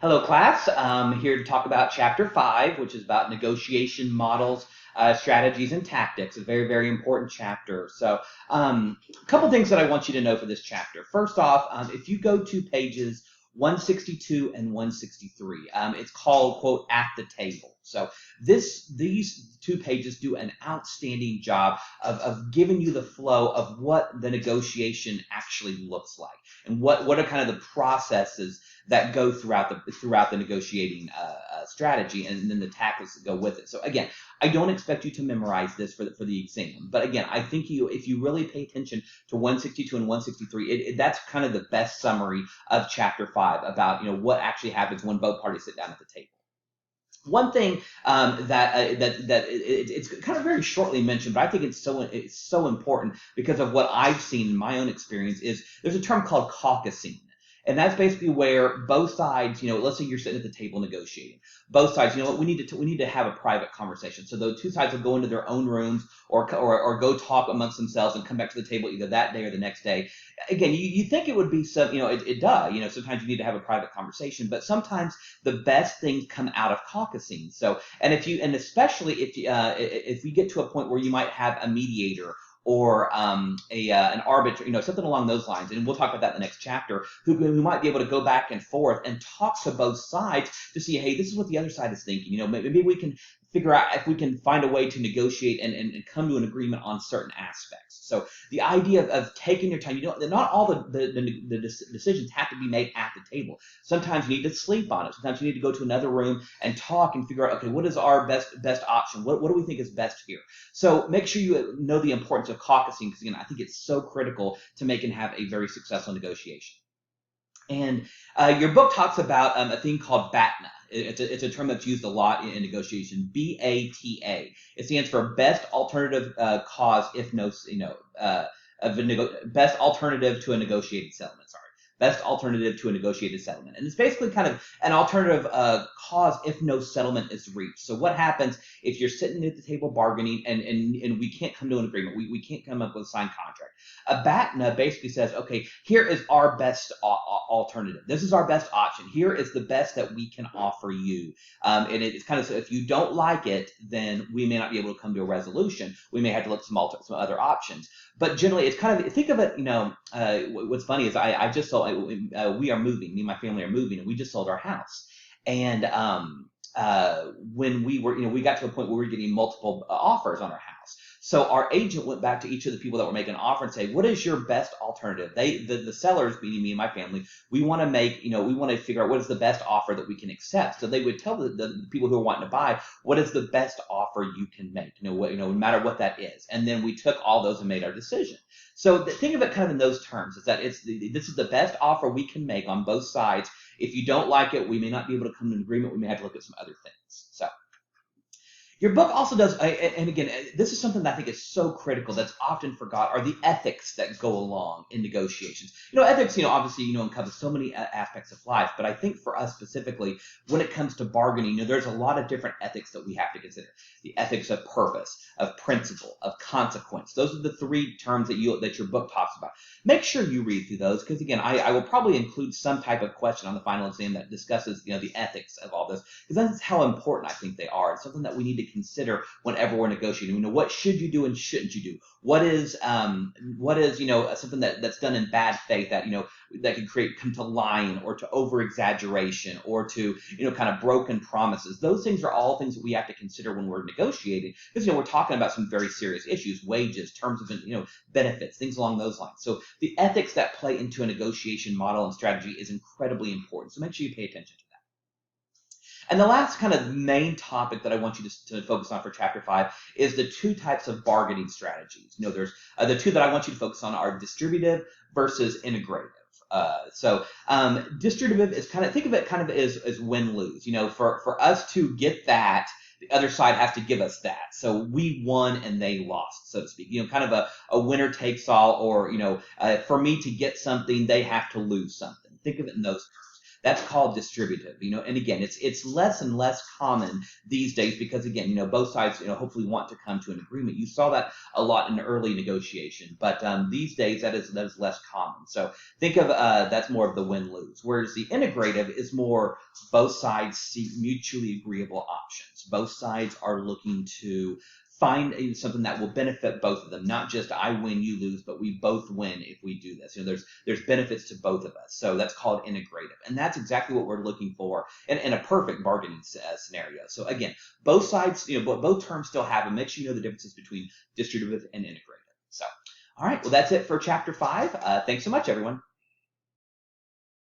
Hello, class. I'm here to talk about Chapter 5, which is about negotiation models, strategies, and tactics. A very, very important chapter. A couple things that I want you to know for this chapter. First off, if you go to pages 162 and 163, it's called, quote, at the table. So these two pages do an outstanding job of giving you the flow of what the negotiation actually looks like and what are kind of the processes that go throughout the negotiating strategy, and then the tactics that go with it. So again, I don't expect you to memorize this for the exam, but again, I think if you really pay attention to 162 and 163, that's kind of the best summary of Chapter 5 about what actually happens when both parties sit down at the table. One thing it's kind of very shortly mentioned, but I think it's so important because of what I've seen in my own experience is there's a term called caucusing. And that's basically where both sides, let's say you're sitting at the table negotiating. Both sides, what we need to have a private conversation. So the two sides will go into their own rooms or go talk amongst themselves and come back to the table either that day or the next day. Again, you think it would be some, it does. Sometimes you need to have a private conversation, but sometimes the best things come out of caucusing. So, and especially if we get to a point where you might have a mediator or an arbiter, something along those lines. And we'll talk about that in the next chapter, who might be able to go back and forth and talk to both sides to see, hey, this is what the other side is thinking. Maybe we can figure out if we can find a way to negotiate and come to an agreement on certain aspects. So the idea of taking your time, not all the decisions have to be made at the table. Sometimes you need to sleep on it. Sometimes you need to go to another room and talk and figure out, okay, what is our best option? What do we think is best here? So make sure you know the importance of caucusing, because again, I think it's so critical to make and have a very successful negotiation. And your book talks about a thing called BATNA. It's a term that's used a lot in negotiation. BATA. It stands for Best Alternative Cause, if no, best alternative to a negotiated settlement. Sorry. Best alternative to a negotiated settlement. And it's basically kind of an alternative cause if no settlement is reached. So what happens if you're sitting at the table bargaining and we can't come to an agreement? We can't come up with a signed contract. A BATNA basically says, okay, here is our best alternative. This is our best option. Here is the best that we can offer you. And it's kind of, so if you don't like it, then we may not be able to come to a resolution. We may have to look at some other options. But generally, it's kind of, think of it, what's funny is I just sold, we are moving, me and my family are moving, and we just sold our house. And when we got to a point where we were getting multiple offers on our house. So our agent went back to each of the people that were making an offer and say, what is your best alternative? The sellers, meaning me and my family, we want to figure out what is the best offer that we can accept. So they would tell the people who are wanting to buy, what is the best offer you can make, no matter what that is. And then we took all those and made our decision. So think of it kind of in those terms, is that this is the best offer we can make on both sides. If you don't like it, we may not be able to come to an agreement. We may have to look at some other things. So your book also does, and again, this is something that I think is so critical that's often forgotten, are the ethics that go along in negotiations. Ethics, obviously, encompass so many aspects of life, but I think for us specifically, when it comes to bargaining, there's a lot of different ethics that we have to consider. The ethics of purpose, of principle, of consequence. Those are the three terms that your book talks about. Make sure you read through those, because again, I will probably include some type of question on the final exam that discusses, the ethics of all this, because that's how important I think they are. It's something that we need to consider whenever we're negotiating. What should you do and shouldn't you do? What is something that's done in bad faith that that could come to lying or to over exaggeration or to kind of broken promises. Those things are all things that we have to consider when we're negotiating, because we're talking about some very serious issues: wages, terms of benefits, things along those lines. So the ethics that play into a negotiation model and strategy is incredibly important. So make sure you pay attention to that. And the last kind of main topic that I want you to focus on for Chapter 5 is the two types of bargaining strategies. There's the two that I want you to focus on are distributive versus integrative. Distributive is think of it kind of as win-lose. For us to get that, the other side has to give us that. So we won and they lost, so to speak. Kind of a winner takes all, or for me to get something, they have to lose something. Think of it in those terms. That's called distributive, and again, it's less and less common these days because again, both sides, hopefully want to come to an agreement. You saw that a lot in early negotiation, but these days that is less common. So think of that's more of the win-lose, whereas the integrative is more both sides seek mutually agreeable options. Both sides are looking to find something that will benefit both of them, not just I win, you lose, but we both win if we do this. There's benefits to both of us. So that's called integrative. And that's exactly what we're looking for in a perfect bargaining scenario. So again, both sides, both terms still have them. Make sure you know the differences between distributive and integrative. So, all right, well, that's it for chapter 5. Thanks so much, everyone.